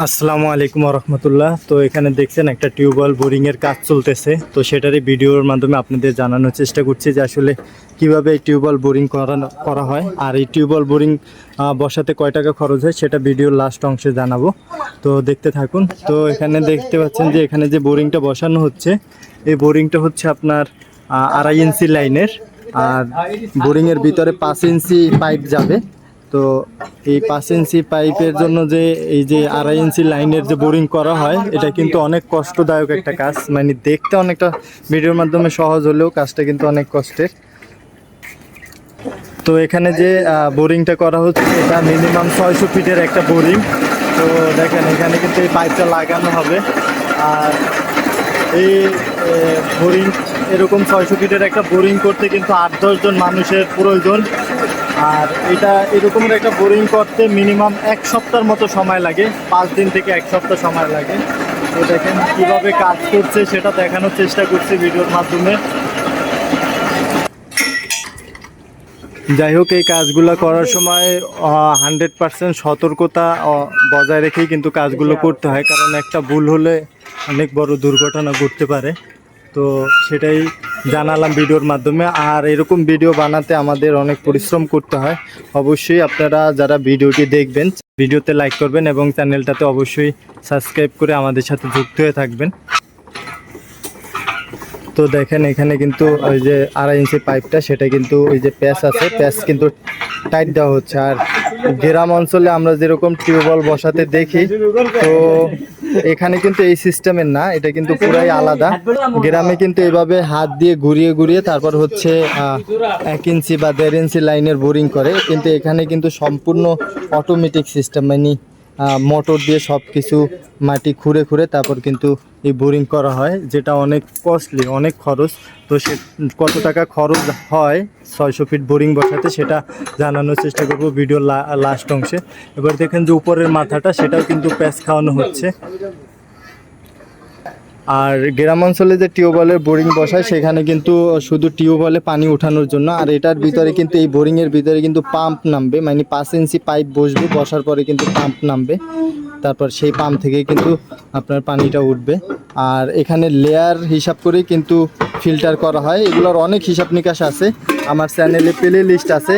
আসসালামু আলাইকুম রহমতুল্লাহ। তো এখানে দেখছেন একটা টিউবওয়েল বোরিংয়ের কাজ চলতেছে। তো সেটারই ভিডিওর মাধ্যমে আপনাদের জানানোর চেষ্টা করছি যে আসলে কিভাবে এই টিউবওয়েল বোরিং করা হয়, আর এই টিউবওয়েল বোরিং বসাতে কয় টাকা খরচ হয় সেটা ভিডিওর লাস্ট অংশে জানাবো। তো দেখতে থাকুন। তো এখানে দেখতে পাচ্ছেন যে এখানে যে বোরিংটা বসানো হচ্ছে, এই বোরিংটা হচ্ছে আপনার 2.5 ইঞ্চি লাইনের, আর বোরিংয়ের ভিতরে 5 ইঞ্চি পাইপ যাবে। তো এই 5 ইঞ্চি পাইপের জন্য যে এই যে 2.5 ইঞ্চি লাইনের যে বোরিং করা হয়, এটা কিন্তু অনেক কষ্টদায়ক একটা কাজ। মানে দেখতে অনেকটা ভিডিওর মাধ্যমে সহজ হলেও কাজটা কিন্তু অনেক কষ্টের। তো এখানে যে বোরিংটা করা হচ্ছে এটা মিনিমাম 600 ফিটের একটা বোরিং। তো দেখেন এখানে কিন্তু এই পাইপটা লাগানো হবে, আর এই বোরিং এরকম 600 ফিটের একটা বোরিং করতে কিন্তু 8-10 জন মানুষের প্রয়োজন। আর এটা এরকমের একটা বোরিং করতে মিনিমাম 1 সপ্তাহের মতো সময় লাগে, 5 দিন থেকে 1 সপ্তাহ সময় লাগে। তো দেখেন কীভাবে কাজ করছে সেটা দেখানোর চেষ্টা করছি ভিডিওর মাধ্যমে। যাই হোক, এই কাজগুলো করার সময় 100% সতর্কতা বজায় রেখেই কিন্তু কাজগুলো করতে হয়, কারণ একটা ভুল হলে অনেক বড় দুর্ঘটনা ঘটতে পারে। তো সেটাই জানালাম ভিডিওর মাধ্যমে। আর এরকম ভিডিও বানাতে আমাদের অনেক পরিশ্রম করতে হয়। অবশ্যই আপনারা যারা ভিডিওটি দেখবেন ভিডিওতে লাইক করবেন এবং চ্যানেলটাতে অবশ্যই সাবস্ক্রাইব করে আমাদের সাথে যুক্ত হয়ে থাকবেন। তো দেখেন এখানে কিন্তু ওই যে 2.5 ইঞ্চি পাইপটা, সেটা কিন্তু ওই যে প্যাচ আছে, প্যাচ কিন্তু টাইট দেওয়া হচ্ছে। আর গ্রাম অঞ্চলে আমরা যেরকম টিউবওয়েল বসাতে দেখি, তো এখানে কিন্তু এই সিস্টেমের না, এটা কিন্তু পুরাই আলাদা। গ্রামে কিন্তু এভাবে হাত দিয়ে ঘুরিয়ে ঘুরিয়ে তারপর হচ্ছে 1 ইঞ্চি বা 1.5 ইঞ্চি লাইনের বোরিং করে, কিন্তু এখানে কিন্তু সম্পূর্ণ অটোমেটিক সিস্টেম। মানে মোটর দিয়ে সব কিছু মাটি খুঁড়ে খুঁড়ে তারপর কিন্তু এই বোরিং করা হয়, যেটা অনেক কস্টলি, অনেক খরচ। তো সে কত টাকা খরচ হয় 600 ফিট বোরিং বসাতে সেটা জানানোর চেষ্টা করব ভিডিওর লাস্ট অংশে। এবার দেখেন যে উপরের মাথাটা, সেটাও কিন্তু প্যাচ খাওয়ানো হচ্ছে। আর গ্রাম অঞ্চলে যে টিউবওয়েলের বোরিং বসায় সেখানে কিন্তু শুধু টিউবওয়েলে পানি ওঠানোর জন্য, আর এটার ভিতরে কিন্তু এই বোরিংয়ের ভিতরে কিন্তু পাম্প নামবে। মানে 5 ইঞ্চি পাইপ বসবে, বসার পরে কিন্তু পাম্প নামবে, তারপর সেই পাম্প থেকে কিন্তু আপনার পানিটা উঠবে। আর এখানে লেয়ার হিসাব করেই কিন্তু ফিল্টার করা হয়। এগুলোর অনেক হিসাব নিকাশ আছে, আমার চ্যানেলে প্লে লিস্ট আছে,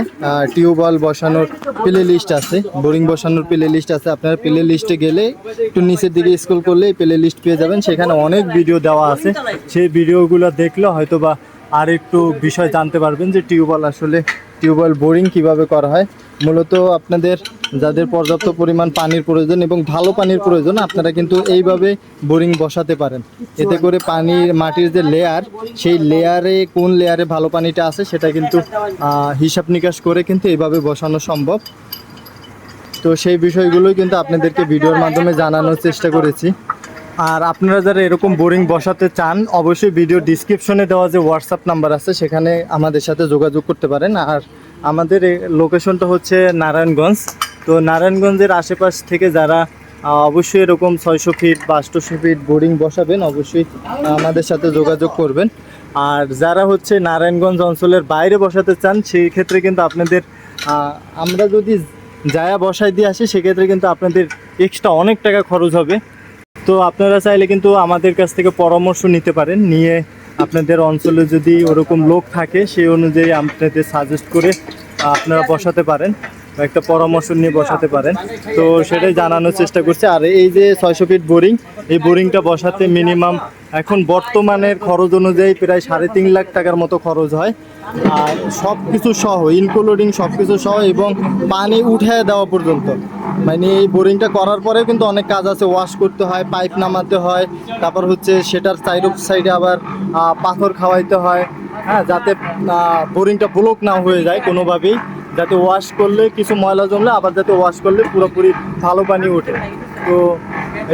টিউবওয়েল বসানোর প্লে লিস্ট আছে, বোরিং বসানোর প্লে লিস্ট আছে। আপনারা প্লে লিস্টে গেলে একটু নিচের দিকে স্ক্রল করলে প্লে লিস্ট পেয়ে যাবেন, সেখানে অনেক ভিডিও দেওয়া আছে। সেই ভিডিওগুলো দেখলে হয়তো বা আর একটু বিষয় জানতে পারবেন যে টিউবওয়েল বোরিং কিভাবে করা হয়। মূলত আপনাদের যাদের পর্যাপ্ত পরিমাণ পানির প্রয়োজন এবং ভালো পানির প্রয়োজন, আপনারা কিন্তু এইভাবে বোরিং বসাতে পারেন। এতে করে মাটির যে লেয়ার, সেই লেয়ারে কোন লেয়ারে ভালো পানিটা আছে সেটা কিন্তু হিসাব নিকাশ করে কিন্তু এইভাবে বসানো সম্ভব। তো সেই বিষয়গুলোই কিন্তু আপনাদেরকে ভিডিওর মাধ্যমে জানানোর চেষ্টা করেছি। আর আপনারা যারা এরকম বোরিং বসাতে চান, অবশ্যই ভিডিও ডিসক্রিপশনে দেওয়া যে হোয়াটসঅ্যাপ নাম্বার আছে সেখানে আমাদের সাথে যোগাযোগ করতে পারেন। আর আমাদের লোকেশনটা হচ্ছে নারায়ণগঞ্জ। তো নারায়ণগঞ্জের আশেপাশ থেকে যারা অবশ্যই এরকম 600 ফিট বা 800 ফিট বোরিং বসাবেন, অবশ্যই আমাদের সাথে যোগাযোগ করবেন। আর যারা হচ্ছে নারায়ণগঞ্জ অঞ্চলের বাইরে বসাতে চান, সেই ক্ষেত্রে কিন্তু আপনাদের আমরা যদি যায়া বসাই দিয়ে আসি, সেক্ষেত্রে কিন্তু আপনাদের এক্সট্রা অনেক টাকা খরচ হবে। তো আপনারা চাইলে কিন্তু আমাদের কাছ থেকে পরামর্শ নিতে পারেন, নিয়ে আপনাদের অঞ্চলে যদি ওরকম লোক থাকে সেই অনুযায়ী আপনাদের সাজেস্ট করে আপনারা বসাতে পারেন, একটা পরামর্শ নিয়ে বসাতে পারেন। তো সেটাই জানানোর চেষ্টা করছি। আর এই যে 600 ফিট বোরিং, এই বোরিংটা বসাতে মিনিমাম এখন বর্তমানের খরচ অনুযায়ী প্রায় 3.5 লাখ টাকার মতো খরচ হয়। আর সব কিছু সহ, ইনক্লুডিং সব কিছু সহ এবং পানি উঠায় দেওয়া পর্যন্ত। মানে এই বোরিংটা করার পরে কিন্তু অনেক কাজ আছে, ওয়াশ করতে হয়, পাইপ নামাতে হয়, তারপর হচ্ছে সেটার সাইডে আবার পাথর খাওয়াইতে হয়, হ্যাঁ, যাতে বোরিংটা ব্লক না হয়ে যায় কোনোভাবেই, যাতে ওয়াশ করলে কিছু ময়লা জমলে আবার যাতে ওয়াশ করলে পুরোপুরি ভালো পানি ওঠে। তো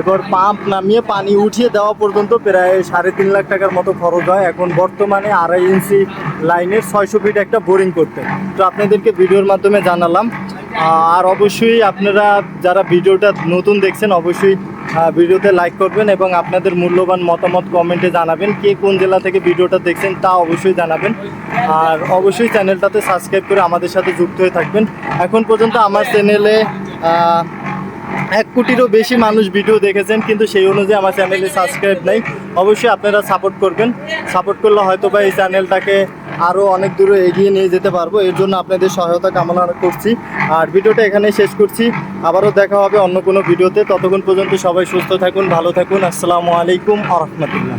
এবার পাম্প নামিয়ে পানি উঠিয়ে দেওয়া পর্যন্ত প্রায় 3.5 লাখ টাকার মতো খরচ হয় এখন বর্তমানে 2.5 ইঞ্চি লাইনের 600 ফিট একটা বোরিং করতে। তো আপনাদেরকে ভিডিওর মাধ্যমে জানালাম। আর অবশ্যই আপনারা যারা ভিডিওটা নতুন দেখছেন, অবশ্যই ভিডিওতে লাইক করবেন এবং আপনাদের মূল্যবান মতামত কমেন্টে জানাবেন। কে কোন জেলা থেকে ভিডিওটা দেখছেন তা অবশ্যই জানাবেন। আর অবশ্যই চ্যানেলটাতে সাবস্ক্রাইব করে আমাদের সাথে যুক্ত হয়ে থাকবেন। এখন পর্যন্ত আমার চ্যানেলে 1 কোটিরও বেশি মানুষ ভিডিও দেখেছেন, কিন্তু সেই অনুযায়ী আমার চ্যানেলে সাবস্ক্রাইব নাই। অবশ্যই আপনারা সাপোর্ট করবেন, সাপোর্ট করলে হয়তো বা এই চ্যানেলটাকে আরও অনেক দূরে এগিয়ে নিয়ে যেতে পারবো। এর জন্য আপনাদের সহায়তা কামনা করছি। আর ভিডিওটা এখানেই শেষ করছি, আবারও দেখা হবে অন্য কোনো ভিডিওতে। ততক্ষণ পর্যন্ত সবাই সুস্থ থাকুন, ভালো থাকুন। আসসালামু আলাইকুম আ রহমতুল্লাহ।